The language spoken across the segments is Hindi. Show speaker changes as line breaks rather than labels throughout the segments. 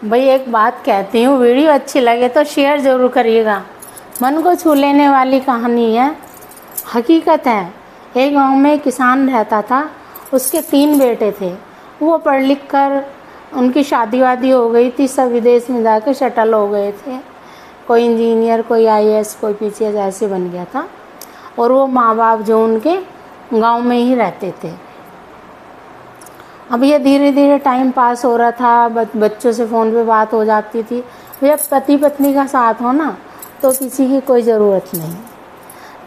भाई एक बात कहती हूँ, वीडियो अच्छी लगे तो शेयर ज़रूर करिएगा। मन को छू लेने वाली कहानी है, हकीकत है। एक गांव में एक किसान रहता था, उसके 3 बेटे थे। वो पढ़ लिख कर उनकी शादी वादी हो गई थी, सब विदेश में जाकर सेटल हो गए थे। कोई इंजीनियर, कोई आईएएस, कोई पीसीएस ऐसे बन गया था। और वो माँ बाप जो उनके गांव में ही रहते थे। अब ये धीरे धीरे टाइम पास हो रहा था, बच्चों से फ़ोन पे बात हो जाती थी। भैया पति पत्नी का साथ हो ना तो किसी की कोई ज़रूरत नहीं।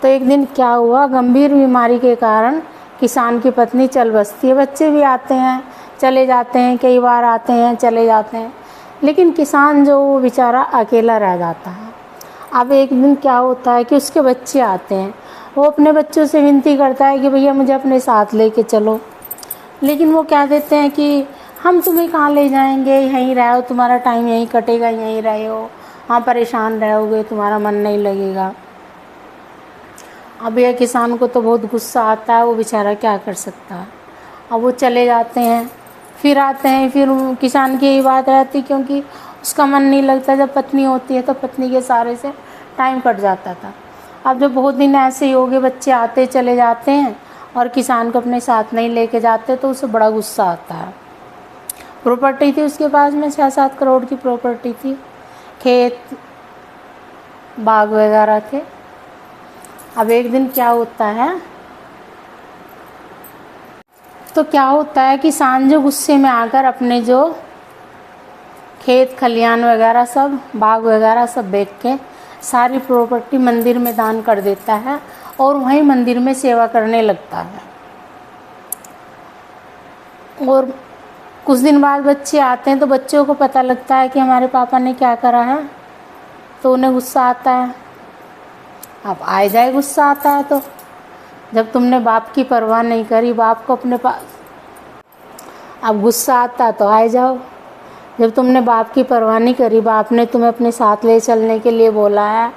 तो एक दिन क्या हुआ, गंभीर बीमारी के कारण किसान की पत्नी चल बसती है। बच्चे भी आते हैं चले जाते हैं, कई बार आते हैं चले जाते हैं, लेकिन किसान जो वो बेचारा अकेला रह जाता है। अब एक दिन क्या होता है कि उसके बच्चे आते हैं, वो अपने बच्चों से विनती करता है कि भैया मुझे अपने साथ लेके चलो। लेकिन वो कह देते हैं कि हम तुम्हें कहाँ ले जाएंगे, यहीं रहो, तुम्हारा टाइम यहीं कटेगा, यहीं रहे हो, हाँ परेशान रहोगे, तुम्हारा मन नहीं लगेगा। अब यह किसान को तो बहुत गुस्सा आता है, वो बेचारा क्या कर सकता है। अब वो चले जाते हैं, फिर आते हैं, फिर किसान की यही बात रहती, क्योंकि उसका मन नहीं लगता। जब पत्नी होती है तो पत्नी के सहारे से टाइम कट जाता था। अब जब बहुत दिन ऐसे ही हो गए, बच्चे आते चले जाते हैं और किसान को अपने साथ नहीं लेके जाते, तो उसे बड़ा गुस्सा आता है। प्रॉपर्टी थी उसके पास में, 6-7 करोड़ की प्रॉपर्टी थी, खेत बाग वगैरह थे। अब एक दिन क्या होता है, तो क्या होता है किसान जो गुस्से में आकर अपने जो खेत खलियान वगैरह सब बाग वगैरह सब बेच के सारी प्रॉपर्टी मंदिर में दान कर देता है और वहीं मंदिर में सेवा करने लगता है। और कुछ दिन बाद बच्चे आते हैं, तो बच्चों को पता लगता है कि हमारे पापा ने क्या करा है, तो उन्हें गुस्सा आता है। अब आए जाए गुस्सा आता है, तो जब तुमने बाप की परवाह नहीं करी, बाप को अपने पास, अब गुस्सा आता तो आए जाओ। जब तुमने बाप की परवाह नहीं करी, बाप ने तुम्हें अपने साथ ले चलने के लिए बोला है,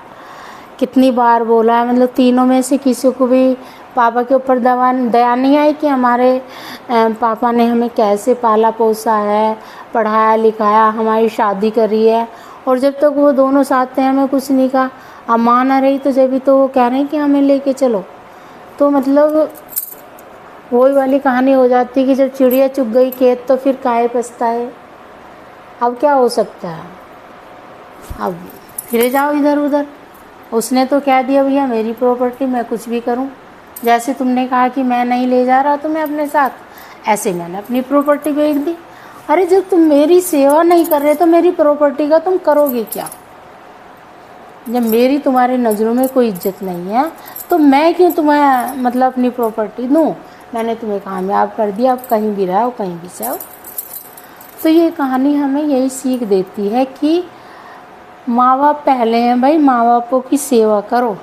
कितनी बार बोला है, मतलब तीनों में से किसी को भी पापा के ऊपर दया नहीं आई कि हमारे पापा ने हमें कैसे पाला पोसा है, पढ़ाया लिखाया, हमारी शादी करी है, और जब तक वो दोनों साथ थे हमें कुछ नहीं कहा। अब माँ ना रही तो जब भी तो वो कह रहे हैं कि हमें लेके चलो। तो मतलब वही वाली कहानी हो जाती कि जब चिड़िया चुग गई खेत तो फिर काहे पछताए। अब क्या हो सकता है, अब फिर जाओ इधर उधर। उसने तो कह दिया भैया मेरी प्रॉपर्टी, मैं कुछ भी करूं। जैसे तुमने कहा कि मैं नहीं ले जा रहा तुम्हें अपने साथ, ऐसे मैंने अपनी प्रॉपर्टी बेच दी। अरे जब तुम मेरी सेवा नहीं कर रहे तो मेरी प्रॉपर्टी का तुम करोगे क्या? जब मेरी तुम्हारी नज़रों में कोई इज्जत नहीं है तो मैं क्यों तुम्हें मतलब अपनी प्रॉपर्टी दूँ? मैंने तुम्हें कामयाब कर दिया, अब कहीं भी रहो कहीं भी जाओ। तो ये कहानी हमें यही सीख देती है कि माँ बाप पहले हैं भाई, माँ बापों की सेवा करो।